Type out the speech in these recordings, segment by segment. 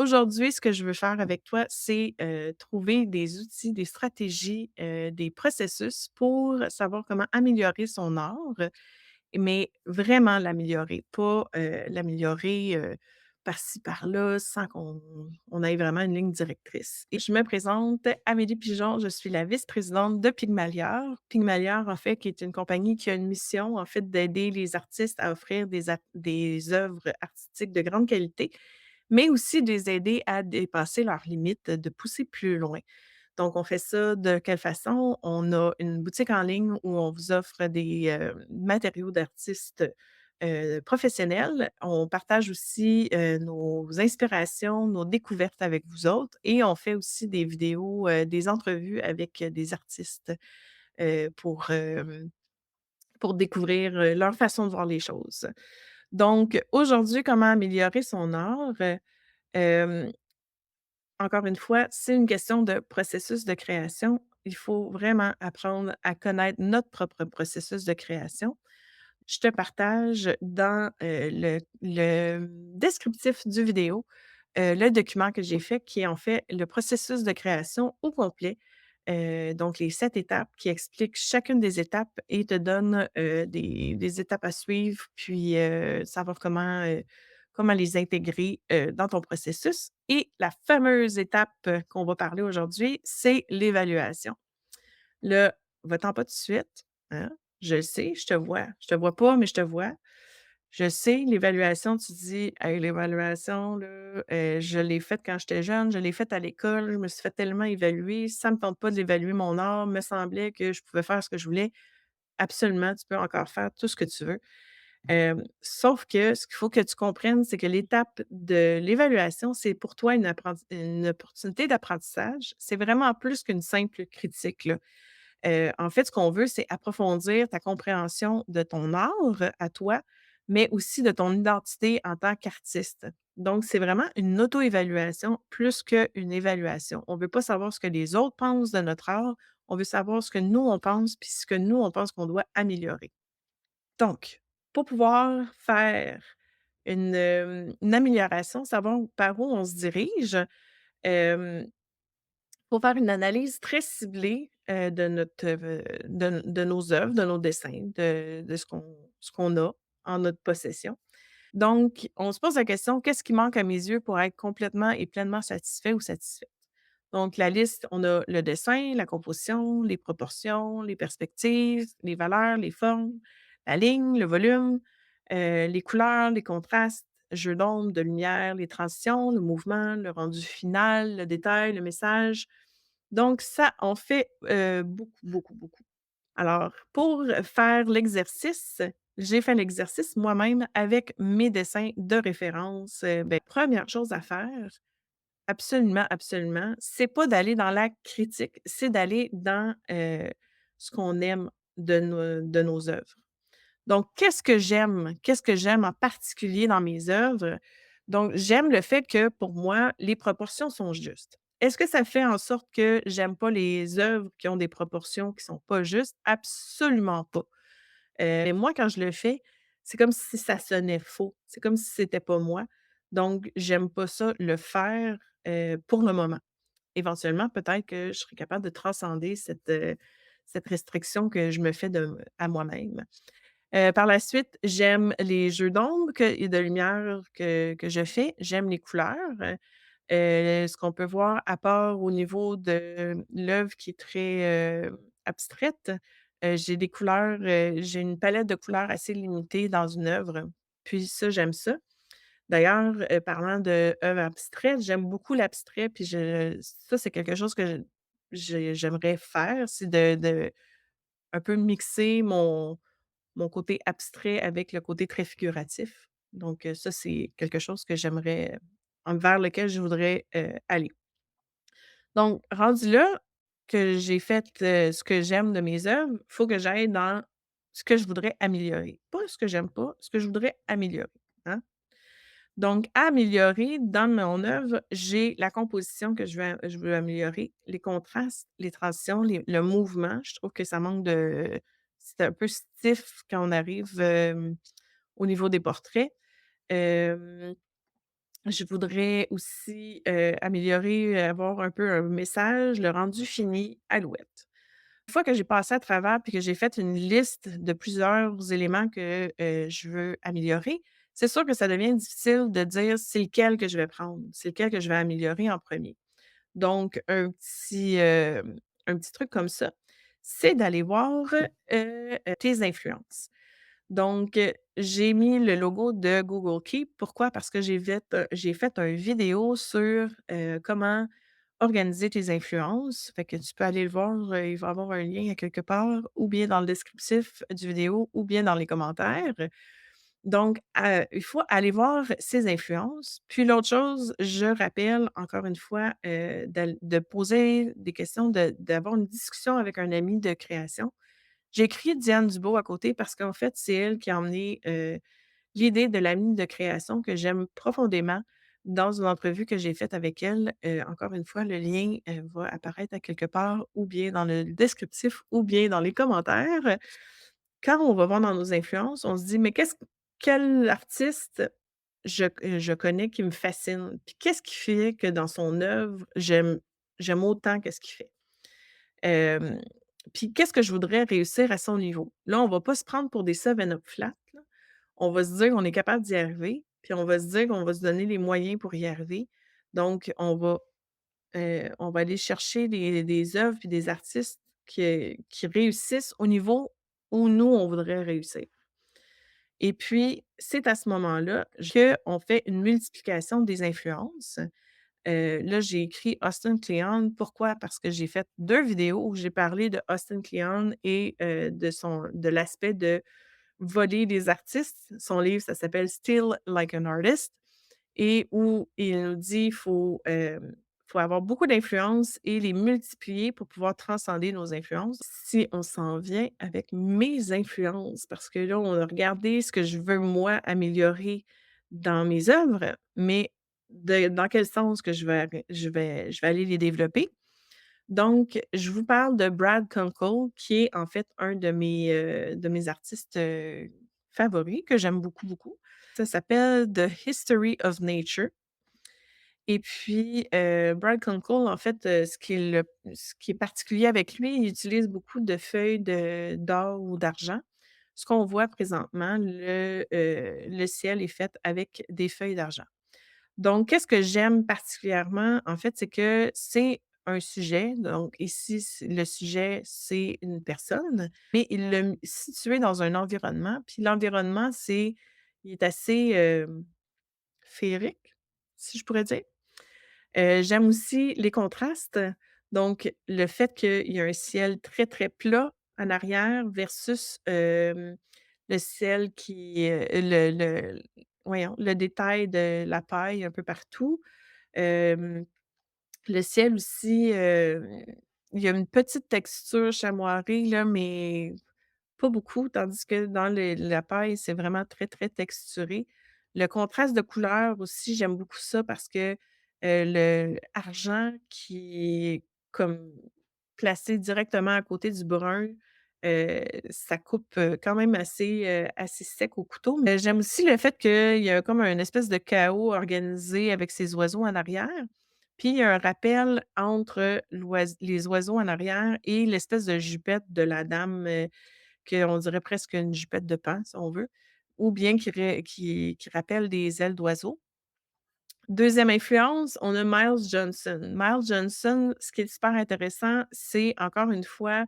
Aujourd'hui, ce que je veux faire avec toi, c'est, trouver des outils, des stratégies, des processus pour savoir comment améliorer son art, mais vraiment l'améliorer, pas, l'améliorer, par-ci par-là sans qu'on ait vraiment une ligne directrice. Et je me présente, Amélie Pigeon, je suis la vice-présidente de Pygmalior. Pygmalior, en fait, qui est une compagnie qui a une mission, en fait, d'aider les artistes à offrir des œuvres artistiques de grande qualité, mais aussi de les aider à dépasser leurs limites, de pousser plus loin. Donc, on fait ça de quelle façon? On a une boutique en ligne où on vous offre des, matériaux d'artistes, professionnels. On partage aussi, nos inspirations, nos découvertes avec vous autres et on fait aussi des vidéos, des entrevues avec, des artistes, pour découvrir, leur façon de voir les choses. Donc aujourd'hui, comment améliorer son art? Hem Encore une fois, c'est une question de processus de création. Il faut vraiment apprendre à connaître notre propre processus de création. Je te partage dans, le descriptif du vidéo, le document que j'ai fait qui est en fait le processus de création au complet. Donc les 7 étapes qui expliquent chacune des étapes et te donnent, des étapes à suivre, puis, savoir comment les intégrer, dans ton processus et la fameuse étape, qu'on va parler aujourd'hui, c'est l'évaluation. Là, va-t'en pas tout de suite, hein? Je le sais, je te vois. Je te vois pas, mais je te vois. Je sais, l'évaluation, tu dis: «Hey, l'évaluation là, je l'ai faite quand j'étais jeune, je l'ai faite à l'école, je me suis fait tellement évaluer, ça me tente pas d'évaluer mon art, me semblait que je pouvais faire ce que je voulais». Absolument, tu peux encore faire tout ce que tu veux. Sauf que ce qu'il faut que tu comprennes, c'est que l'étape de l'évaluation, c'est pour toi une opportunité d'apprentissage. C'est vraiment plus qu'une simple critique, là. En fait, ce qu'on veut, c'est approfondir ta compréhension de ton art à toi, mais aussi de ton identité en tant qu'artiste. Donc, c'est vraiment une auto-évaluation plus qu'une évaluation. On ne veut pas savoir ce que les autres pensent de notre art, on veut savoir ce que nous, on pense, puis ce que nous, on pense qu'on doit améliorer. Donc, pour pouvoir faire une amélioration, savoir par où on se dirige, hem faut faire une analyse très ciblée, de notre, de nos œuvres, de nos dessins, de ce qu'on a en notre possession. Donc, on se pose la question: «Qu'est-ce qui manque à mes yeux pour être complètement et pleinement satisfait ou satisfaite?» Donc la liste, on a le dessin, la composition, les proportions, les perspectives, les valeurs, les formes, la ligne, le volume, les couleurs, les contrastes, jeu d'ombre, de lumière, les transitions, le mouvement, le rendu final, le détail, le message. Donc ça en fait, beaucoup, beaucoup, beaucoup. Alors pour faire l'exercice, j'ai fait l'exercice moi-même avec mes dessins de référence. Beh, 1 chose à faire, absolument, absolument, c'est pas d'aller dans la critique, c'est d'aller dans, ce qu'on aime de nos œuvres. Donc qu'est-ce que j'aime? Qu'est-ce que j'aime en particulier dans mes œuvres? Donc j'aime le fait que pour moi, les proportions sont justes. Est-ce que ça fait en sorte que j'aime pas les œuvres qui ont des proportions qui sont pas justes? Absolument pas. Mais moi, quand je le fais, c'est comme si ça sonnait faux. C'est comme si c'était pas moi. Donc j'aime pas ça le faire, pour le moment. Éventuellement, peut-être que je serai capable de transcender cette restriction que je me fais à moi-même. Par la suite, j'aime les jeux d'ombre et de lumière que je fais. J'aime les couleurs. Ce qu'on peut voir à part au niveau de l'œuvre qui est très, abstraite, j'ai des couleurs, j'ai une palette de couleurs assez limitée dans une œuvre, puis ça, j'aime ça. D'ailleurs, parlant d'œuvres abstraites, j'aime beaucoup l'abstrait, puis ça, c'est quelque chose que j'aimerais faire, c'est de un peu mixer mon côté abstrait avec le côté très figuratif. Donc, ça, c'est quelque chose que j'aimerais vers lequel je voudrais, aller. Donc, rendu là, que j'ai fait, ce que j'aime de mes œuvres, il faut que j'aille dans ce que je voudrais améliorer. Pas ce que j'aime pas, ce que je voudrais améliorer, hein. Donc, à améliorer dans mon œuvre, j'ai la composition que je veux améliorer, les contrastes, les transitions, le mouvement. Je trouve que ça manque de c'est un peu stiff quand on arrive, au niveau des portraits. Hem Je voudrais aussi, améliorer, avoir un peu un message, le rendu fini, alouette. Une fois que j'ai passé à travers puis que j'ai fait une liste de plusieurs éléments que, je veux améliorer, c'est sûr que ça devient difficile de dire c'est lequel que je vais prendre, c'est lequel que je vais améliorer en premier. Donc un petit truc comme ça, c'est d'aller voir, tes influences. Donc, j'ai mis le logo de Google Keep. Pourquoi? Parce que j'ai fait un vidéo sur, comment organiser tes influences. Fait que tu peux aller le voir, il va y avoir un lien à quelque part, ou bien dans le descriptif du vidéo, ou bien dans les commentaires. Donc, il faut aller voir ses influences. Puis l'autre chose, je rappelle encore une fois, de poser des questions, d'avoir une discussion avec un ami de création. J'ai écrit Diane Dubo à côté parce qu'en fait, c'est elle qui a emmené, l'idée de l'ami de création que j'aime profondément dans une entrevue que j'ai faite avec elle. Encore une fois, le lien, va apparaître à quelque part ou bien dans le descriptif ou bien dans les commentaires. Quand on va voir dans nos influences, on se dit: «Mais quel artiste je connais qui me fascine? Puis qu'est-ce qui fait que dans son œuvre, j'aime autant qu'est-ce qu'il fait?» Hem, puis qu'est-ce que je voudrais réussir à son niveau? Là, on va pas se prendre pour des 7 up flat, là. On va se dire qu'on est capable d'y arriver, puis on va se dire qu'on va se donner les moyens pour y arriver. Donc on va aller chercher des œuvres puis des artistes qui réussissent au niveau où nous, on voudrait réussir. Et puis, c'est à ce moment-là qu'on fait une multiplication des influences. Là, j'ai écrit Austin Kleon. Pourquoi? Parce que j'ai fait 2 vidéos où j'ai parlé de Austin Kleon et de l'aspect de voler les artistes. Son livre, ça s'appelle «Still Like an Artist» et où il nous dit: faut avoir beaucoup d'influences et les multiplier pour pouvoir transcender nos influences. Si on s'en vient avec mes influences, parce que là, on a regardé ce que je veux moi améliorer dans mes œuvres, mais dans quel sens que je vais aller les développer. Donc, je vous parle de Brad Kunkel, qui est en fait un de mes artistes, favoris, que j'aime beaucoup, beaucoup. Ça s'appelle The History of Nature et puis, Brad Kunkel, en fait, ce qui est particulier avec lui, il utilise beaucoup de feuilles d'or ou d'argent. Ce qu'on voit présentement, le ciel est fait avec des feuilles d'argent. Donc, qu'est-ce que j'aime particulièrement, en fait, c'est que c'est un sujet, donc ici, le sujet, c'est une personne, mais il l'a situé dans un environnement, puis l'environnement, il est assez, féerique, si je pourrais dire. J'aime aussi les contrastes, donc le fait qu'il y a un ciel très, très plat en arrière versus, le ciel le voyons, le détail de la paille un peu partout. Hem, le ciel aussi, il y a une petite texture chamoirée là, mais pas beaucoup, tandis que dans la paille, c'est vraiment très, très texturé. Le contraste de couleurs aussi, j'aime beaucoup ça parce que, le argent qui est comme placé directement à côté du brun, ça coupe, quand même assez sec au couteau. Mais j'aime aussi le fait qu'il y a comme un espèce de chaos organisé avec ces oiseaux en arrière. Puis il y a un rappel entre les oiseaux en arrière et l'espèce de jupette de la dame, qu'on dirait presque une jupette de paon, si on veut, ou bien qui rappelle des ailes d'oiseau. Deuxième influence, on a Miles Johnson. Miles Johnson, ce qui est super intéressant, c'est encore une fois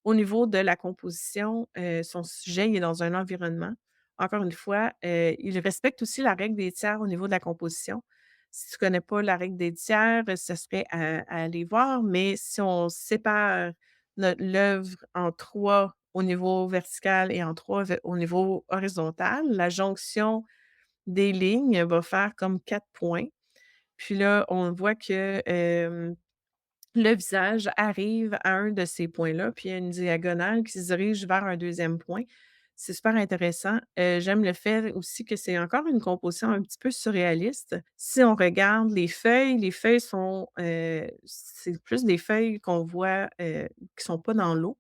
au niveau de la composition, son sujet, il est dans un environnement. Encore une fois, il respecte aussi la règle des tiers au niveau de la composition. Si tu connais pas la règle des tiers, ce serait à aller voir, mais si on sépare l'œuvre en 3 au niveau vertical et en 3 au niveau horizontal, la jonction des lignes va faire comme 4 points. Puis là, on voit que, le visage arrive à un de ces points-là, puis il y a une diagonale qui se dirige vers un deuxième point. C'est super intéressant. J'aime le fait aussi que c'est encore une composition un petit peu surréaliste. Si on regarde les feuilles sont, c'est plus des feuilles qu'on voit, qui sont pas dans l'eau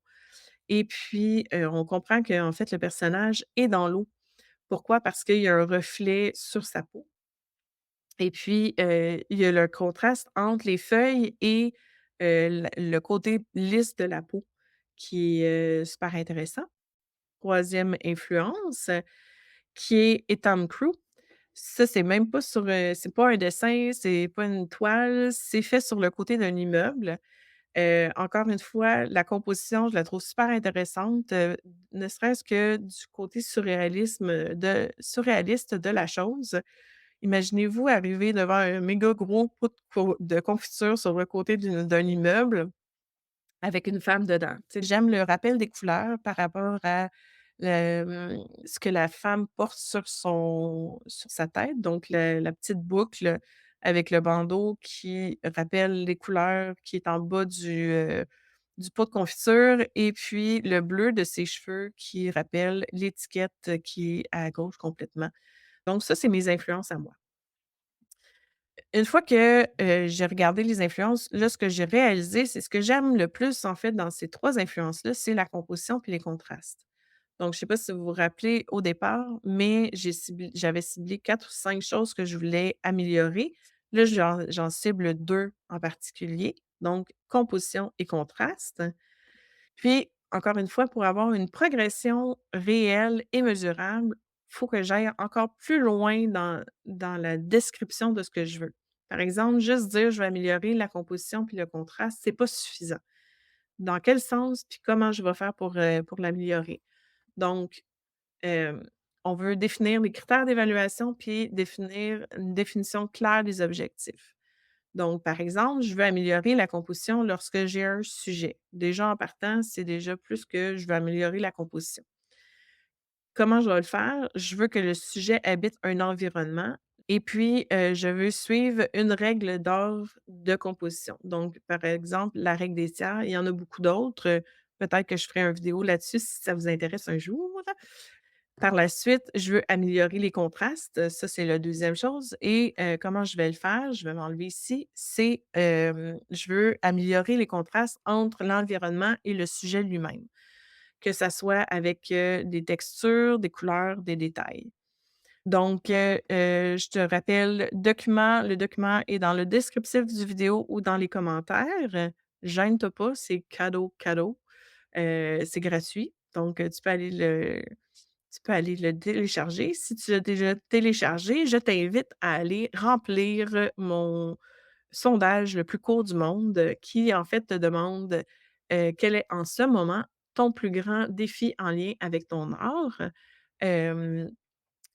et puis, on comprend qu'en fait, le personnage est dans l'eau. Pourquoi? Parce qu'il y a un reflet sur sa peau. et puis, il y a le contraste entre les feuilles et le côté lisse de la peau qui est, super intéressant. Troisième influence, qui est Etam Crew. Ça, c'est même pas sur, c'est pas un dessin, c'est pas une toile, c'est fait sur le côté d'un immeuble. Encore une fois, la composition, je la trouve super intéressante, ne serait-ce que du côté surréaliste de la chose. Imaginez-vous arriver devant un méga gros pot de confiture sur le côté d'un immeuble avec une femme dedans. Tu sais, j'aime le rappel des couleurs par rapport à ce que la femme porte sur sa tête, donc la petite boucle avec le bandeau qui rappelle les couleurs qui est en bas du pot de confiture et puis le bleu de ses cheveux qui rappelle l'étiquette qui est à gauche complètement. Donc ça, c'est mes influences à moi. Une fois que, j'ai regardé les influences, là, ce que j'ai réalisé, c'est ce que j'aime le plus, en fait, dans ces 3 influences-là, c'est la composition puis les contrastes. Donc, je sais pas si vous vous rappelez au départ, mais j'avais ciblé 4 ou 5 choses que je voulais améliorer. Là, j'en cible 2 en particulier, donc composition et contraste. Puis, encore une fois, pour avoir une progression réelle et mesurable, il faut que j'aille encore plus loin dans la description de ce que je veux. Par exemple, juste dire: «Je vais améliorer la composition puis le contraste», c'est pas suffisant. Dans quel sens puis comment je vais faire pour l'améliorer? Donc, hem, on veut définir les critères d'évaluation puis définir une définition claire des objectifs. Donc, par exemple, je veux améliorer la composition lorsque j'ai un sujet. Déjà, en partant, c'est déjà plus que je veux améliorer la composition. Comment je vais le faire? Je veux que le sujet habite un environnement et puis, je veux suivre une règle d'or de composition. Donc, par exemple, la règle des tiers, il y en a beaucoup d'autres. Peut-être que je ferai une vidéo là-dessus si ça vous intéresse un jour. Par la suite, je veux améliorer les contrastes, ça, c'est la deuxième chose et comment je vais le faire? Je vais m'enlever ici, c'est, je veux améliorer les contrastes entre l'environnement et le sujet lui-même, que ça soit avec, des textures, des couleurs, des détails. Donc, je te rappelle, le document est dans le descriptif du vidéo ou dans les commentaires. Gêne-toi pas, c'est cadeau, cadeau. C'est gratuit, donc, tu peux aller le télécharger. Si tu l'as déjà téléchargé, je t'invite à aller remplir, mon sondage le plus court du monde, qui en fait te demande, quel est en ce moment ton plus grand défi en lien avec ton art? Hem,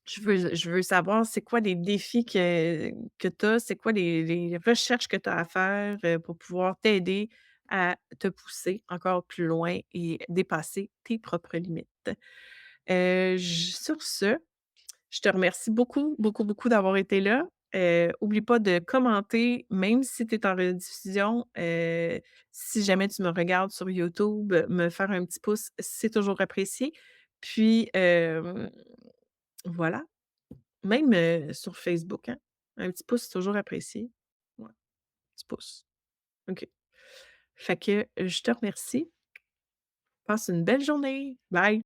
je veux savoir c'est quoi les défis que tu as, c'est quoi les recherches que tu as à faire, pour pouvoir t'aider à te pousser encore plus loin et dépasser tes propres limites. J Sur ce, je te remercie beaucoup, beaucoup, beaucoup d'avoir été là. Oublie pas de commenter, même si tu es en rediffusion. Si jamais tu me regardes sur YouTube, me faire un petit pouce, c'est toujours apprécié. Puis, voilà, même, sur Facebook, hein, un petit pouce, c'est toujours apprécié. Ouais, petit pouce. OK. Fait que, je te remercie. Passe une belle journée. Bye.